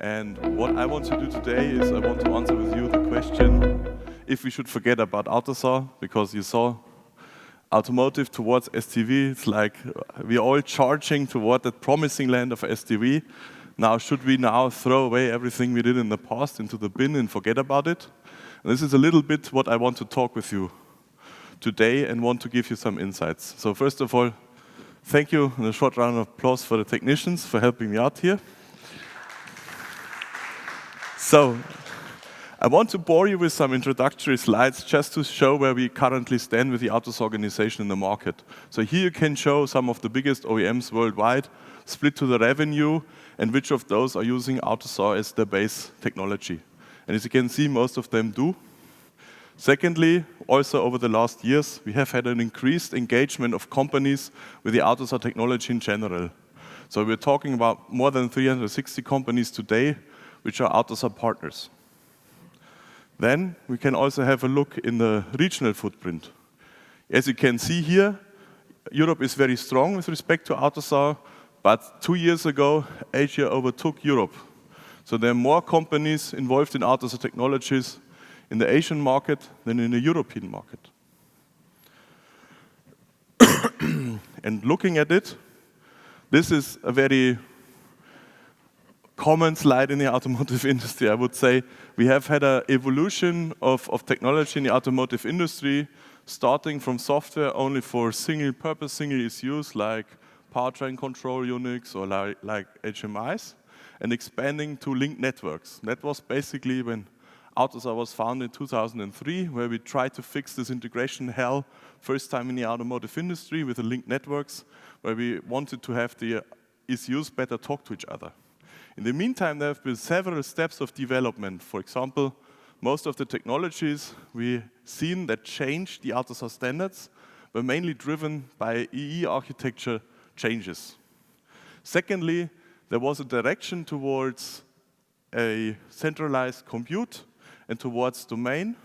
And what I want to do today is I want to answer with you the question if we should forget about AUTOSAR, because you saw automotive towards SDV. It's like we're all charging toward that promising land of SDV. Now, should we now throw away everything we did in the past into the bin and forget about it? And this is a little bit what I want to talk with you today and want to give you some insights. So first of all, thank you, and a short round of applause for the technicians for helping me out here. So I want to bore you with some introductory slides just to show where we currently stand with the AUTOSAR organization in the market. So here you can show some of the biggest OEMs worldwide, split to the revenue, and which of those are using AUTOSAR as their base technology. And as you can see, most of them do. Secondly, also over the last years, we have had an increased engagement of companies with the AUTOSAR technology in general. So we're talking about more than 360 companies today, which are AUTOSAR partners. Then we can also have a look in the regional footprint. As you can see here, Europe is very strong with respect to AUTOSAR, but 2 years ago, Asia overtook Europe. So there are more companies involved in AUTOSAR technologies in the Asian market than in the European market. And looking at it, this is a very common slide in the automotive industry, I would say. We have had an evolution of technology in the automotive industry, starting from software only for single-purpose, single-use use, like powertrain control units or like HMIs, and expanding to linked networks. That was basically when AUTOSAR was founded in 2003, where we tried to fix this integration hell, first time in the automotive industry with the linked networks, where we wanted to have the ECUs better talk to each other. In the meantime, there have been several steps of development. For example, most of the technologies we've seen that changed the AUTOSAR standards were mainly driven by EE architecture changes. Secondly, there was a direction towards a centralized compute and towards domain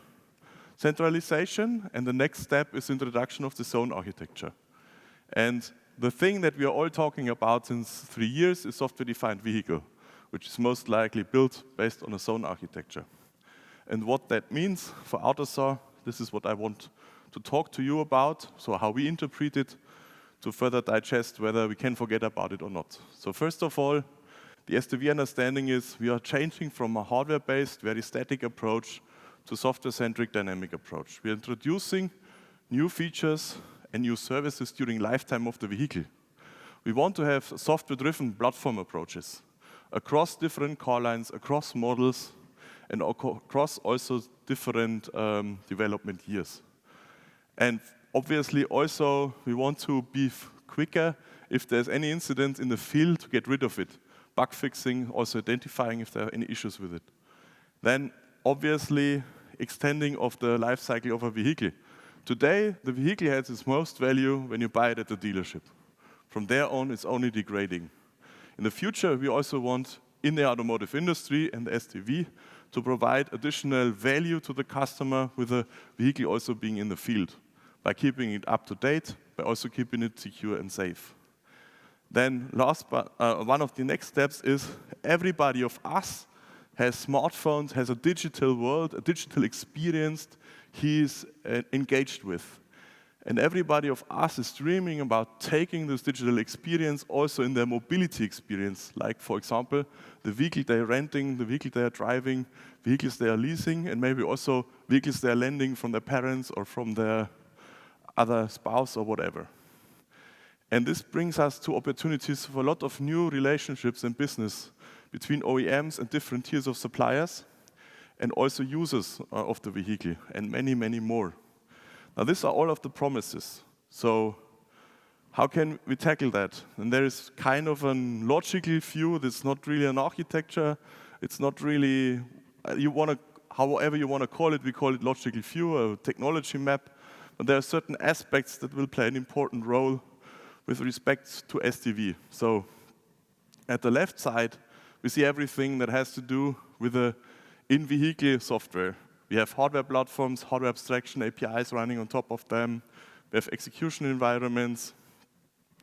centralization, and the next step is introduction of the zone architecture. And the thing that we are all talking about since 3 years is software-defined vehicle, which is most likely built based on a zone architecture. And what that means for AUTOSAR, this is what I want to talk to you about, so how we interpret it, to further digest whether we can forget about it or not. So first of all, the SDV understanding is we are changing from a hardware-based, very static approach to software-centric dynamic approach. We are introducing new features and new services during lifetime of the vehicle. We want to have software-driven platform approaches across different car lines, across models, and across also different development years. And obviously also we want to be quicker if there's any incident in the field to get rid of it. Bug fixing, also identifying if there are any issues with it. Then obviously extending of the life cycle of a vehicle. Today, the vehicle has its most value when you buy it at the dealership. From there on, it's only degrading. In the future, we also want, in the automotive industry and the SDV, to provide additional value to the customer with the vehicle also being in the field, by keeping it up to date, by also keeping it secure and safe. Then last, but one of the next steps is everybody of us has smartphones, has a digital world, a digital experience he's engaged with. And everybody of us is dreaming about taking this digital experience also in their mobility experience, like, for example, the vehicle they're renting, the vehicle they're driving, vehicles they are leasing, and maybe also vehicles they're lending from their parents or from their other spouse or whatever. And this brings us to opportunities for a lot of new relationships and business between OEMs and different tiers of suppliers, and also users of the vehicle, and many, many more. Now, these are all of the promises. So how can we tackle that? And there is kind of a logical view. That's not really an architecture. It's not really, however you want to call it, we call it logical view, a technology map. But there are certain aspects that will play an important role with respect to SDV. So at the left side, we see everything that has to do with the in-vehicle software. We have hardware platforms, hardware abstraction, APIs running on top of them. We have execution environments.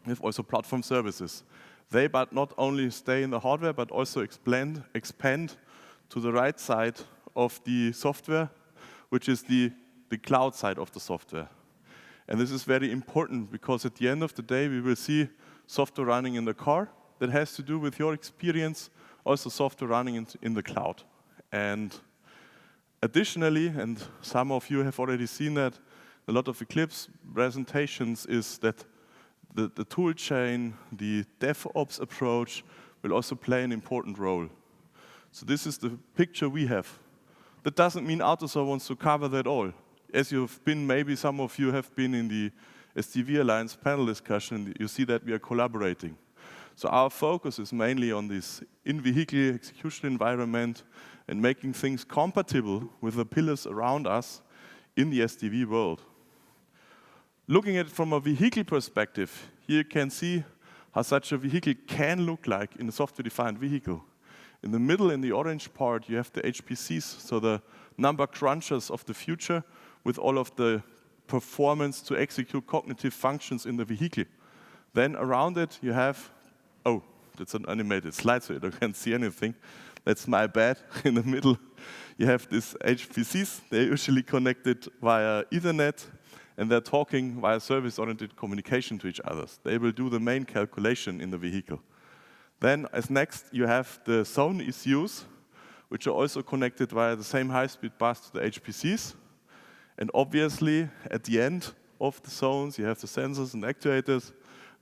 We have also platform services. They but not only stay in the hardware, but also expand to the right side of the software, which is the cloud side of the software. And this is very important because at the end of the day, we will see software running in the car that has to do with your experience, also software running in the cloud. And additionally, and some of you have already seen that, a lot of Eclipse presentations is that the tool chain, the DevOps approach will also play an important role. So this is the picture we have. That doesn't mean AUTOSAR wants to cover that all. As you've been, maybe some of you have been in the SDV Alliance panel discussion, you see that we are collaborating. So our focus is mainly on this in-vehicle execution environment and making things compatible with the pillars around us in the SDV world. Looking at it from a vehicle perspective, here you can see how such a vehicle can look like in a software-defined vehicle. In the middle, in the orange part, you have the HPCs, so the number crunchers of the future with all of the performance to execute cognitive functions in the vehicle. Then around it, you have, oh, that's an animated slide, so you can't see anything. That's my bad. In the middle, you have these HPCs. They're usually connected via Ethernet, and they're talking via service-oriented communication to each other. They will do the main calculation in the vehicle. Then, as next, you have the zone ECUs, which are also connected via the same high-speed bus to the HPCs. And obviously, at the end of the zones, you have the sensors and actuators.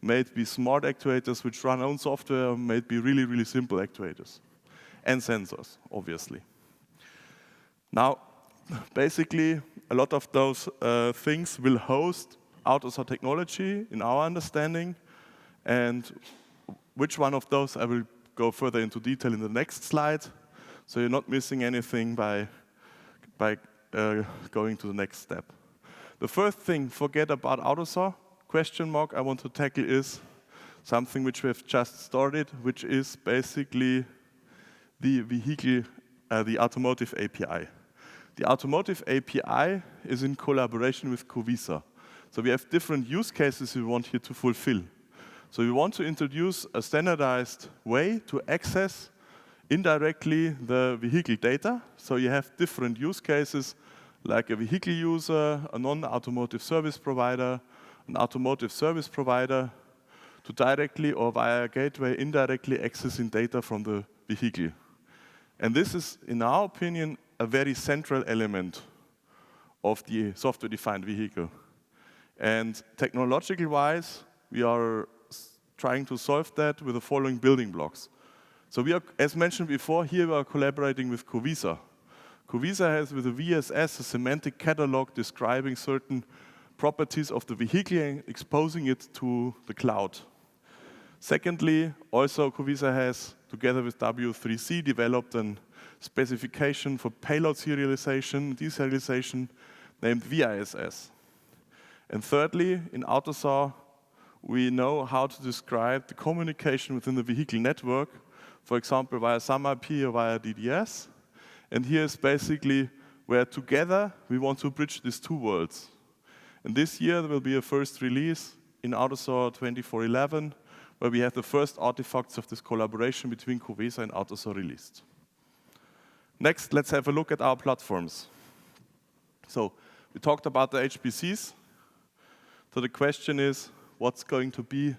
May it be smart actuators which run own software, or may it be really, really simple actuators. And sensors, obviously. Now, basically, a lot of those things will host AUTOSAR technology, in our understanding. And which one of those, I will go further into detail in the next slide. So you're not missing anything by going to the next step. The first thing, forget about AUTOSAR, question mark I want to tackle is something which we have just started, which is basically the vehicle, the Automotive API. The Automotive API is in collaboration with COVESA. So we have different use cases we want here to fulfill. So we want to introduce a standardized way to access indirectly the vehicle data. So you have different use cases like a vehicle user, a non-automotive service provider, an automotive service provider to directly or via a gateway indirectly accessing data from the vehicle. And this is, in our opinion, a very central element of the software-defined vehicle. And technological-wise, we are trying to solve that with the following building blocks. So we are, as mentioned before, here we are collaborating with COVESA. COVESA has with the VSS a semantic catalog describing certain properties of the vehicle and exposing it to the cloud. Secondly, also COVESA has, together with W3C, developed a specification for payload serialization, deserialization, named VISS. And thirdly, in AUTOSAR, we know how to describe the communication within the vehicle network, for example, via SAM-IP or via DDS. And here is basically where together we want to bridge these two worlds. And this year there will be a first release in AUTOSAR 2411, where we have the first artifacts of this collaboration between COVESA and AUTOSAR released. Next, let's have a look at our platforms. So we talked about the HPCs. So the question is, what's going to be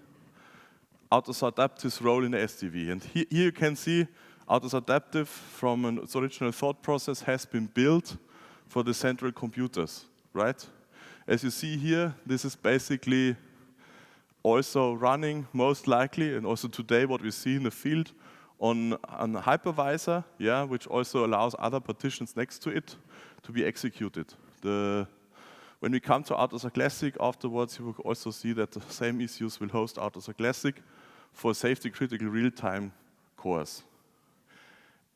AUTOSAR Adaptive's role in the SDV? And here you can see AUTOSAR Adaptive, from its original thought process, has been built for the central computers, right? As you see here, this is basically also running, most likely, and also today what we see in the field, on a hypervisor, yeah, which also allows other partitions next to it to be executed. When we come to AUTOSAR Classic afterwards, you will also see that the same ECUs will host AUTOSAR Classic for safety-critical real-time cores.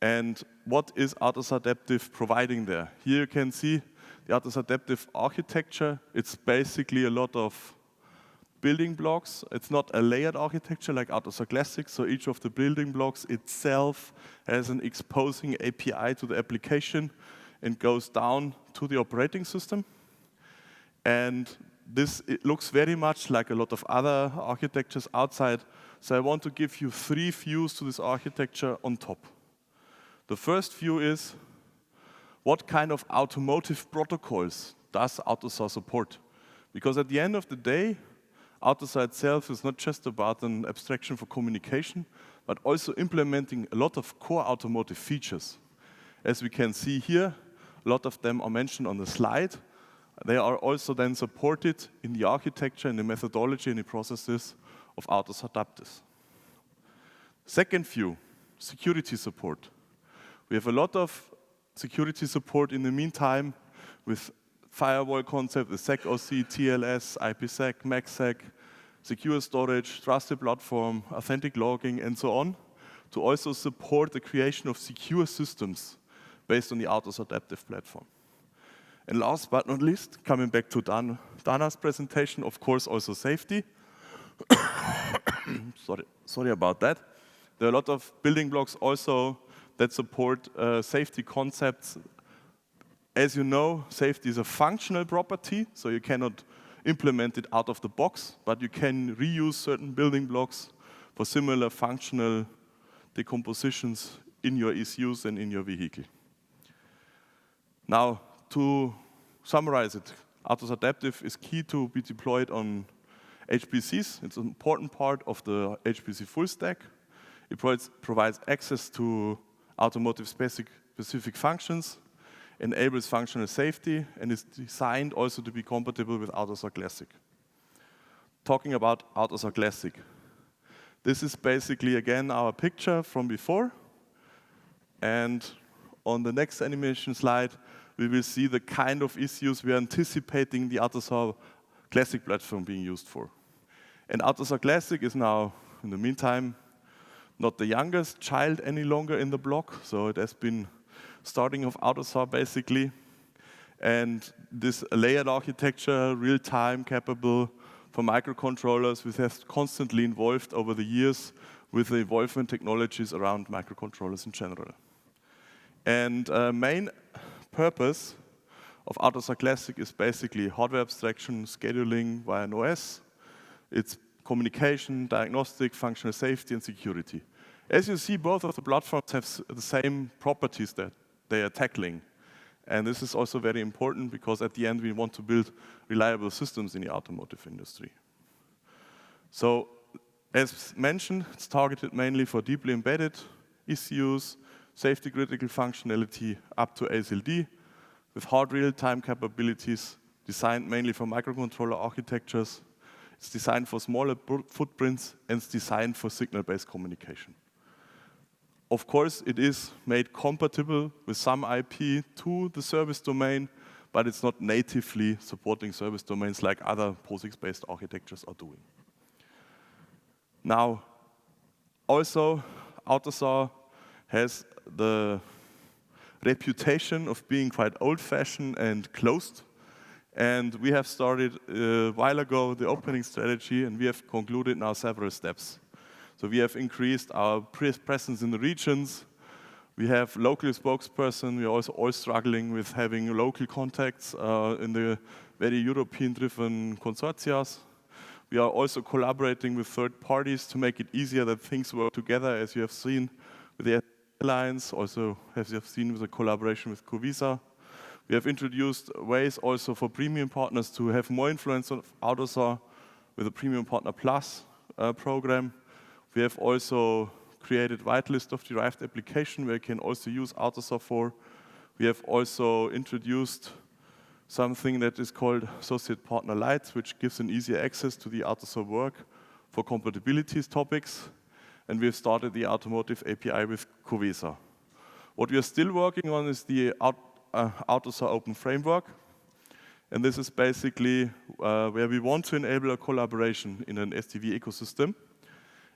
And what is AUTOSAR Adaptive providing there? Here you can see the AUTOSAR Adaptive architecture. It's basically a lot of building blocks. It's not a layered architecture like AUTOSAR Classic, so each of the building blocks itself has an exposing API to the application and goes down to the operating system. And it looks very much like a lot of other architectures outside. So I want to give you 3 views to this architecture on top. The first view is, what kind of automotive protocols does AUTOSAR support? Because at the end of the day, AUTOSAR itself is not just about an abstraction for communication, but also implementing a lot of core automotive features. As we can see here, a lot of them are mentioned on the slide. They are also then supported in the architecture, in the methodology, and the processes of AUTOSAR Adaptive. Second view, security support. We have a lot of security support in the meantime with firewall concept, the SecOC, TLS, IPsec, MACsec, secure storage, trusted platform, authentic logging, and so on, to also support the creation of secure systems based on the AUTOSAR Adaptive platform. And last but not least, coming back to Dana's presentation, of course, also safety. Sorry about that. There are a lot of building blocks also that support safety concepts. As you know, safety is a functional property, so you cannot implement it out of the box, but you can reuse certain building blocks for similar functional decompositions in your ECUs and in your vehicle. Now, to summarize it, AUTOSAR Adaptive is key to be deployed on HPCs. It's an important part of the HPC full stack. It provides access to automotive specific functions, enables functional safety, and is designed also to be compatible with AUTOSAR Classic. Talking about AUTOSAR Classic. This is basically, again, our picture from before. And on the next animation slide, we will see the kind of issues we are anticipating the AUTOSAR Classic platform being used for. And AUTOSAR Classic is now, in the meantime, not the youngest child any longer in the block. So it has been starting of AUTOSAR basically. And this layered architecture, real-time capable for microcontrollers, which has constantly evolved over the years with the evolvement technologies around microcontrollers in general. And main purpose of AUTOSAR Classic is basically hardware abstraction, scheduling via an OS. It's communication, diagnostic, functional safety, and security. As you see, both of the platforms have the same properties that they are tackling. And this is also very important because at the end we want to build reliable systems in the automotive industry. So, as mentioned, it's targeted mainly for deeply embedded ECUs, safety critical functionality up to ASIL-D, with hard real-time capabilities, designed mainly for microcontroller architectures. It's designed for smaller footprints, and it's designed for signal-based communication. Of course, it is made compatible with some IP to the service domain, but it's not natively supporting service domains like other POSIX-based architectures are doing. Now, also, AUTOSAR has the reputation of being quite old-fashioned and closed. And we have started a while ago the opening strategy, and we have concluded now several steps. So we have increased our presence in the regions. We have local spokesperson. We are also all struggling with having local contacts in the very European-driven consortia. We are also collaborating with third parties to make it easier that things work together, as you have seen with the Alliance, also as you have seen with the collaboration with COVESA. We have introduced ways also for premium partners to have more influence on AUTOSAR with the Premium Partner Plus program. We have also created whitelist of derived application where you can also use AUTOSAR for. We have also introduced something that is called Associate Partner Lite, which gives an easier access to the AUTOSAR work for compatibilities topics. And we have started the Automotive API with COVESA. What we are still working on is the AUTOSAR Open Framework. And this is basically where we want to enable a collaboration in an SDV ecosystem.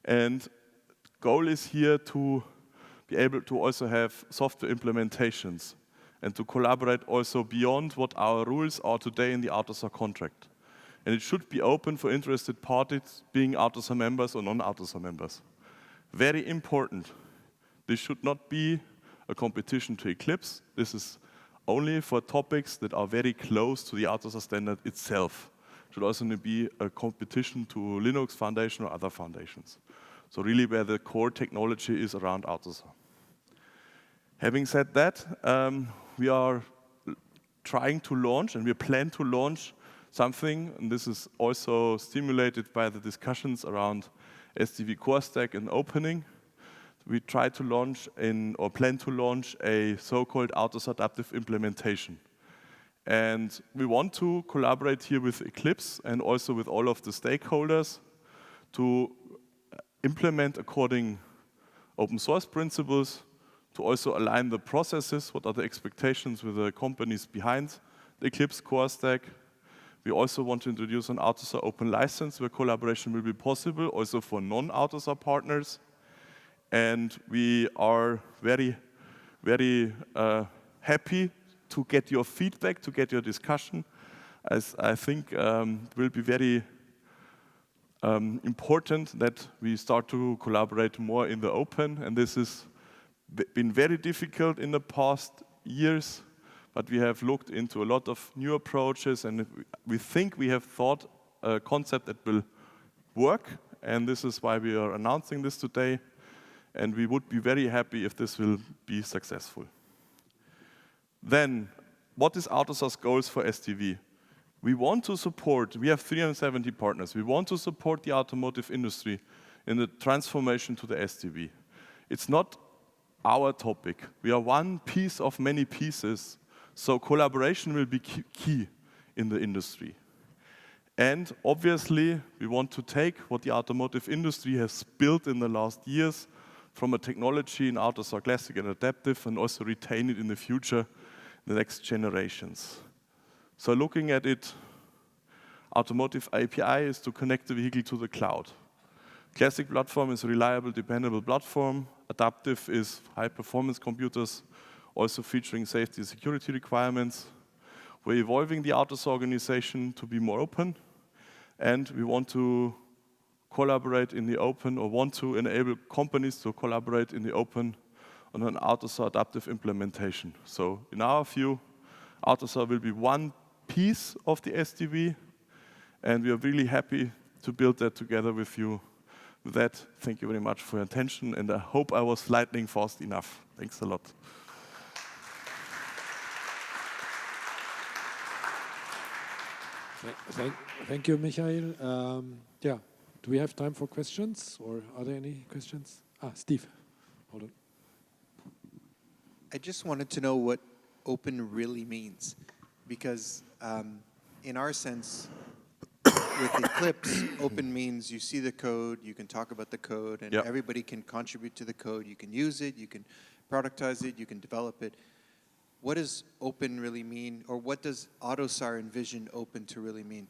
And goal is here to be able to also have software implementations and to collaborate also beyond what our rules are today in the AUTOSAR contract. And it should be open for interested parties, being AUTOSAR members or non-AUTOSAR members. Very important. This should not be a competition to Eclipse. This is only for topics that are very close to the AUTOSAR standard itself, should also be a competition to Linux Foundation or other foundations. So really where the core technology is around AUTOSAR. Having said that, we are trying to launch, and we plan to launch something, and this is also stimulated by the discussions around SDV core stack and opening. We try to launch or plan to launch a so-called AUTOSAR Adaptive implementation. And we want to collaborate here with Eclipse and also with all of the stakeholders to implement according open source principles, to also align the processes, what are the expectations with the companies behind the Eclipse core stack. We also want to introduce an AUTOSAR open license where collaboration will be possible, also for non-AUTOSAR partners. And we are very, very happy to get your feedback, to get your discussion, as I think it will be very important that we start to collaborate more in the open. And this has been very difficult in the past years, but we have looked into a lot of new approaches, and we think we have thought a concept that will work, and this is why we are announcing this today, and we would be very happy if this will be successful. Then, what is AUTOSAR's goals for SDV? We want to support, we have 370 partners, we want to support the automotive industry in the transformation to the SDV. It's not our topic. We are one piece of many pieces. So collaboration will be key in the industry. And obviously, we want to take what the automotive industry has built in the last years from a technology in AUTOSAR Classic and Adaptive and also retain it in the future, the next generations. So looking at it, Automotive API is to connect the vehicle to the cloud. Classic platform is a reliable, dependable platform. Adaptive is high-performance computers, also featuring safety and security requirements. We're evolving the AUTOSAR organization to be more open, and we want to collaborate in the open, or want to enable companies to collaborate in the open on an AUTOSAR adaptive implementation. So in our view, AUTOSAR will be one piece of the SDV, and we are really happy to build that together with you. With that, thank you very much for your attention, and I hope I was lightning fast enough. Thanks a lot. Thank you, Michael. Yeah, do we have time for questions, or are there any questions? Steve, hold on. I just wanted to know what open really means, because in our sense, with Eclipse, open means you see the code, you can talk about the code, and everybody can contribute to the code. You can use it, you can productize it, you can develop it. What does open really mean, or what does AUTOSAR envision open to really mean?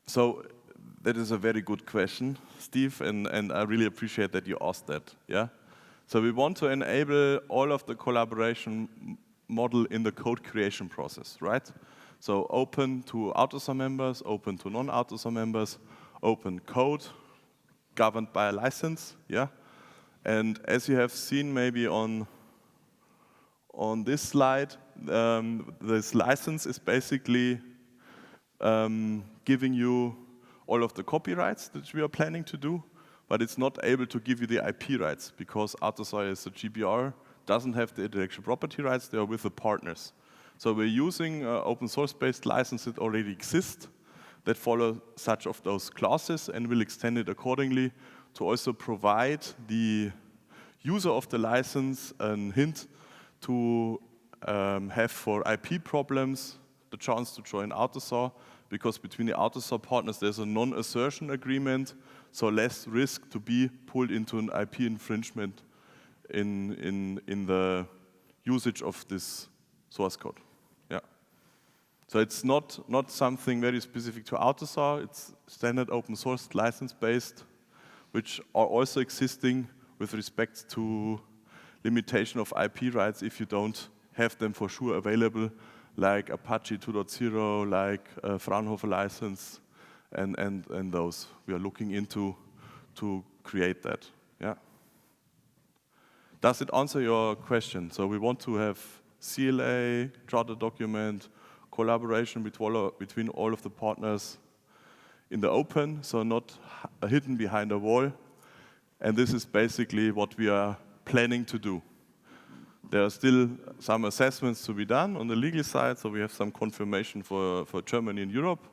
So that is a very good question, Steve, and I really appreciate that you asked that. Yeah. So we want to enable all of the collaboration model in the code creation process, right? So open to AUTOSAR members, open to non-AUTOSAR members, open code, governed by a license, yeah? And as you have seen maybe on this slide, this license is basically giving you all of the copyrights that we are planning to do, but it's not able to give you the IP rights because AUTOSAR is a GBR, doesn't have the intellectual property rights, they are with the partners. So we're using open source-based licenses that already exist that follow such of those classes and will extend it accordingly to also provide the user of the license a hint to have for IP problems the chance to join AUTOSAR, because between the AUTOSAR partners there's a non-assertion agreement, so less risk to be pulled into an IP infringement in the usage of this source code. Yeah. So it's not something very specific to AUTOSAR, it's standard open source license-based, which are also existing with respect to limitation of IP rights if you don't have them for sure available, like Apache 2.0, like Fraunhofer license, and those. We are looking into to create that. Yeah. Does it answer your question? So we want to have CLA, charter document, collaboration between all of the partners in the open, so not hidden behind a wall. And this is basically what we are planning to do. There are still some assessments to be done on the legal side, so we have some confirmation for Germany and Europe,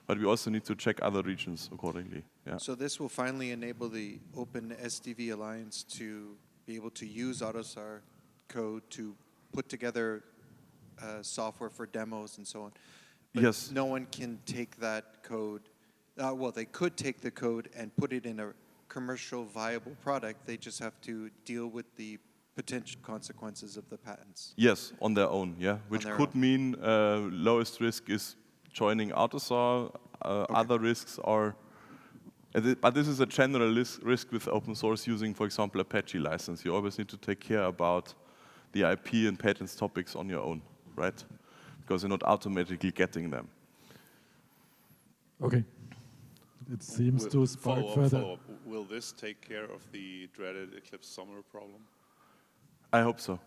but we also need to check other regions accordingly. Yeah. So this will finally enable the Open SDV Alliance to be able to use AUTOSAR code to put together software for demos and so on. But yes. No one can take that code. Well, they could take the code and put it in a commercial viable product. They just have to deal with the potential consequences of the patents. Yes, on their own, yeah. Which could mean lowest risk is joining AUTOSAR. Okay. Other risks are, but this is a general risk with open source using, for example, Apache license. You always need to take care about the IP and patents topics on your own, right? Because you're not automatically getting them. Okay. It seems to spark further. Follow-up. Will this take care of the dreaded Eclipse Summer problem? I hope so.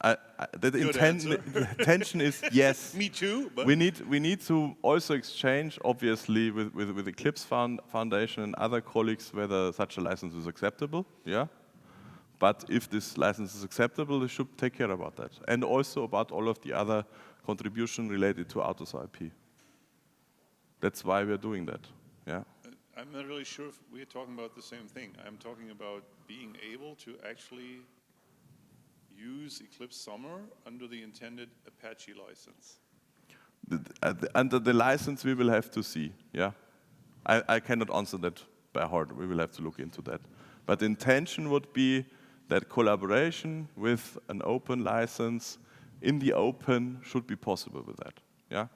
The intention is yes. Me too. But we need to also exchange, obviously, with Eclipse Foundation and other colleagues whether such a license is acceptable. Yeah. But if this license is acceptable, they should take care about that, and also about all of the other contribution related to AUTOSAR IP. That's why we are doing that. Yeah. I'm not really sure if we're talking about the same thing. I'm talking about being able to actually use Eclipse Summer under the intended Apache license. Under the license, we will have to see. Yeah. I cannot answer that by heart. We will have to look into that. But the intention would be that collaboration with an open license in the open should be possible with that. Yeah.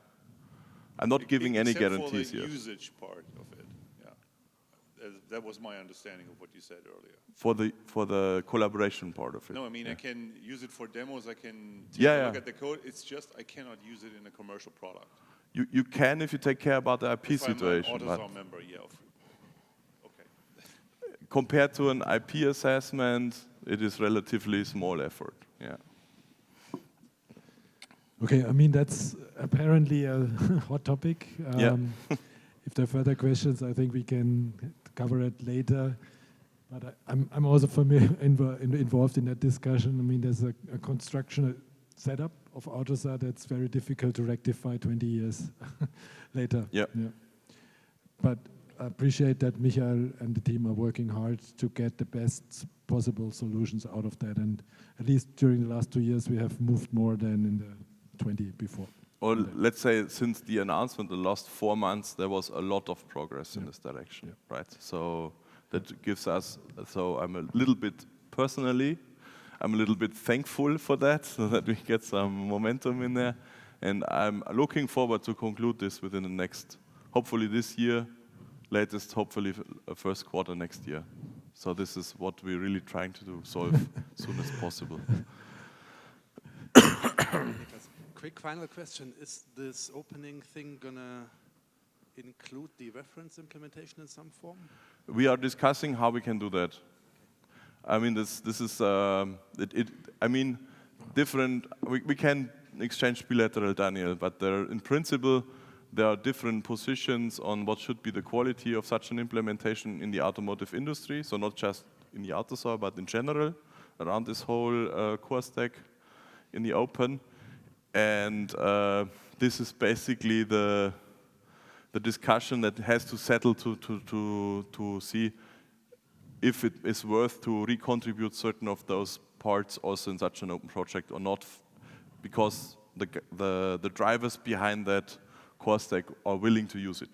I'm not giving any guarantees here. For the usage part of it, yeah. That was my understanding of what you said earlier. For the collaboration part of it. No, I mean, yeah. I can use it for demos. I can take a look at the code. It's just I cannot use it in a commercial product. You can if you take care about the IP situation. If I'm an AUTOSAR member, yeah. Okay. Compared to an IP assessment, it is relatively small effort. Yeah. Okay, I mean, that's apparently a hot topic. Yeah. If there are further questions, I think we can cover it later. But I'm also involved in that discussion. I mean, there's a construction setup of AUTOSAR that's very difficult to rectify 20 years later. Yeah. But I appreciate that Michael and the team are working hard to get the best possible solutions out of that. And at least during the last 2 years, we have moved more than in the 20 before. Or let's say since the announcement, the last 4 months, there was a lot of progress in this direction, right? So that gives us, so I'm a little bit personally, I'm a little bit thankful for that, so that we get some momentum in there. And I'm looking forward to conclude this within the next, hopefully this year, latest, hopefully first quarter next year. So this is what we're really trying to do, solve as soon as possible. Quick final question. Is this opening thing going to include the reference implementation in some form? We are discussing how we can do that. I mean, this is, I mean, different, we can exchange bilateral, Daniel, but in principle, there are different positions on what should be the quality of such an implementation in the automotive industry, so not just in the AUTOSAR, but in general, around this whole core stack in the open. And this is basically the discussion that has to settle to see if it is worth to recontribute certain of those parts also in such an open project or not, because the drivers behind that core stack are willing to use it.